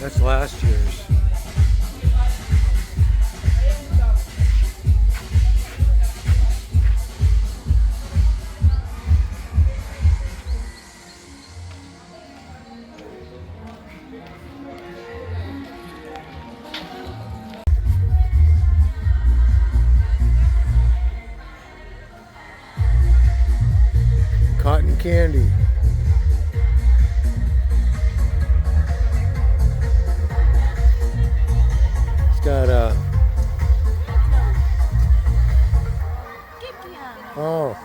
That's last year's. Cotton candy. It's got oh.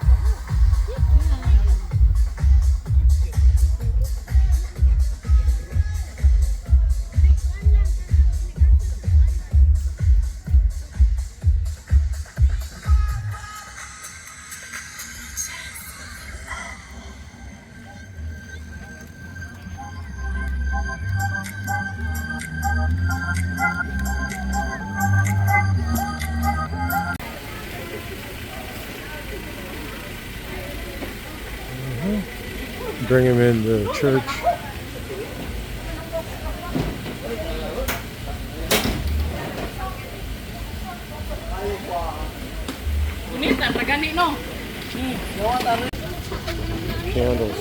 Bring him in the church. Candles.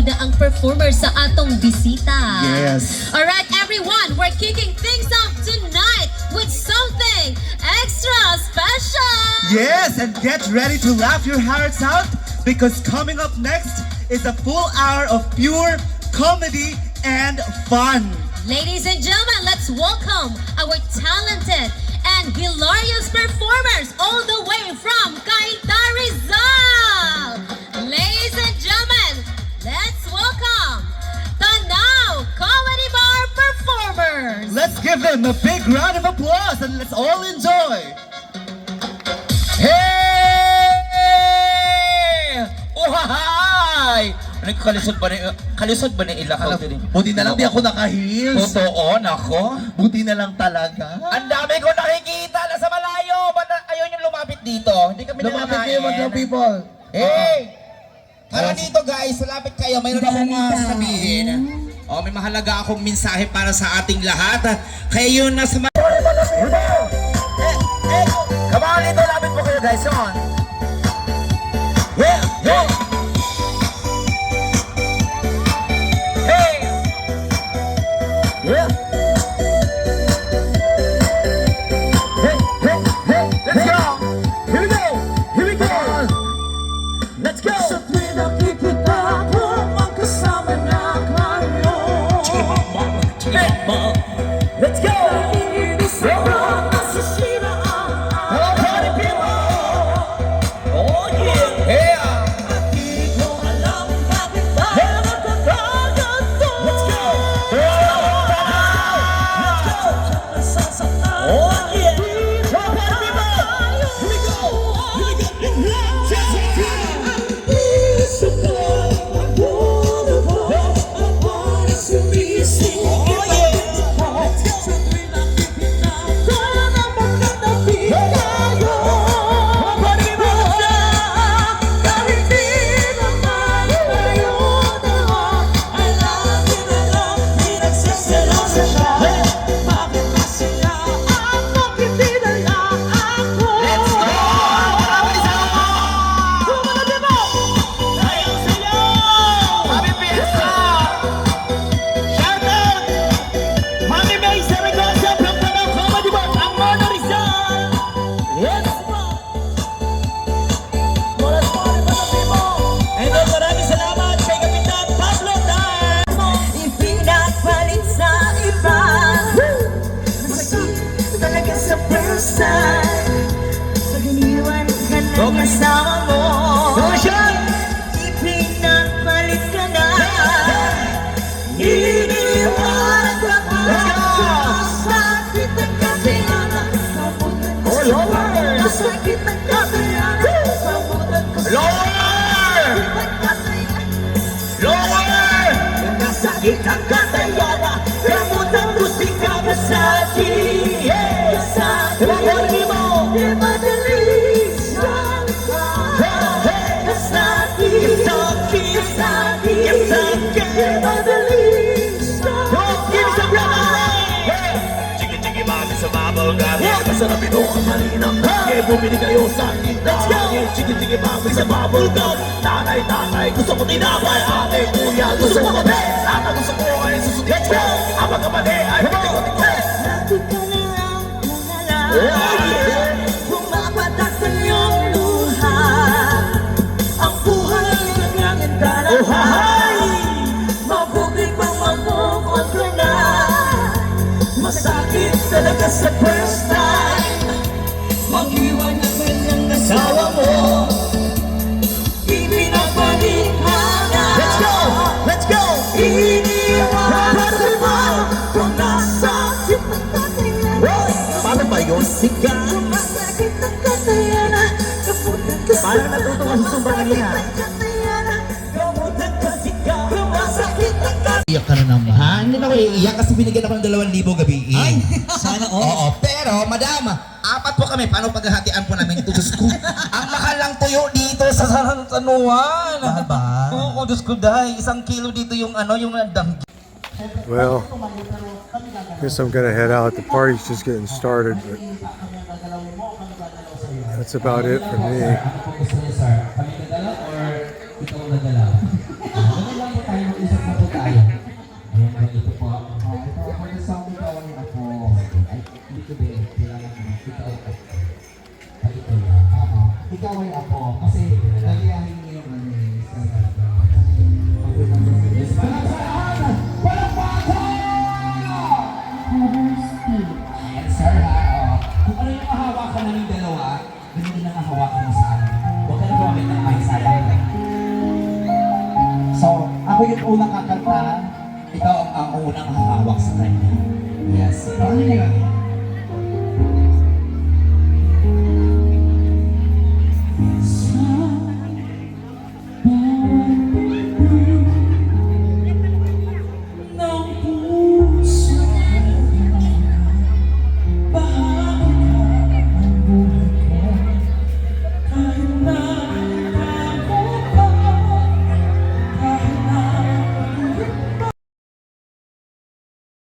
Na ang performer sa atong bisita. Yes. Alright everyone, we're kicking things off tonight with something extra special. Yes, and get ready to laugh your hearts out because coming up next is a full hour of pure comedy and fun. Ladies and gentlemen, let's welcome our talented and hilarious performers all the way from Cainta Rizal. Ladies and gentlemen, let's welcome the Now Comedy Bar performers. Let's give them a big round of applause and let's all enjoy. Hey! Uhahay! Kalisod ba ni ilakaw din? Buti na lang di ako naka-heels. Totoo, nako. Buti na lang talaga. Ang dami ko nakikita na sa malayo. Ba't ayaw nyo lumapit dito? Hindi kami Lumapit kayo mga nangangain. people. Hey! Tara dito guys, lapit kayo. Mayroon akong sabihin. May mahalaga akong mensahe para sa ating lahat. Kaya yun nasa... Come on, dito, lapit po kayo guys. Come on. Yeah, yeah. Hey! Yeah! Hey, hey, hey! Let's go! Here we go! Here we go! Let's go! Sa tuwing nakikita ko, magkasama na kayo. Let's go! Oh, party people! O kasama mo ipinapalit ka na. Iniiwanan ka pa. Masakit ang kasiyanan. Masakit ang kasiyanan. Masakit ang kasiyanan. Kamutan mo si Kawasaki. Sa buhay mo di madali Kawasaki, Kawasaki, Kawasaki, di madali Give me some brother! Chiki-chiki mami sa bubblegum Masarap ito ang malinang Kaya bumili kayo sa tindahan Chiki-chiki mami sa bubblegum Nanay, gusto ko tinapay Ate, kuya, gusto ko kape Tata, gusto ko ay susundin ko Abang kamali ay pitikot-tikot Lagi ka nalang bumabatak sa iyong luha Ang buhay kanyang dalahan Mabuti pang mamukot ka na Masakit talaga sa first time Mag-iwan ng kanyang asawa mo Ipinapanikana Let's go! Iniwan mo Kung nasakit ang katiyan Paano ba yun? Siga Masakit ang katiyan Kaputan ka sa Parang natuto ka sa sumbangan niya Kaputan ka siga Masakit ang katiyan Iyak ka na naman. Ha? Hindi na ako iiyak kasi binigyan ako ng 2,000 gabi. Ay, sana all. Oo, pero madam, 4 po kami. Paano paghahatian po namin ito? Diyos ko. Ang mahal lang tuyo dito sa Sanuan. Mahal ba? Oo, Diyos ko dahil 1 kilo dito yung yung danggi. Well, guess I'm gonna head out. The party's just getting started, but that's about it for me. Gusto niyo, sir? Kami dadala or ikaw dadala? Ganun lang po tayo, mag-isip na po tayo. Ayan po, ito po. Ito ako na sa amin kawan niya ako. Ay, hindi ko din. Kailangan mo. Ikaw ako. Ay, ito na. Ikaw ay ako. Kasi nagayahin niyo yung ano eh. Yes, parang saan? Walang bata! Ayan, sir ha. Kung ano yung mahawakan namin dalawa, ganun din ang mahawakan mo sa amin. Huwag ka na gumamit ng ay sa akin. So, ako yung unang kakanta, ikaw ang unang hahawak sa kanya. Yes. Ano yun?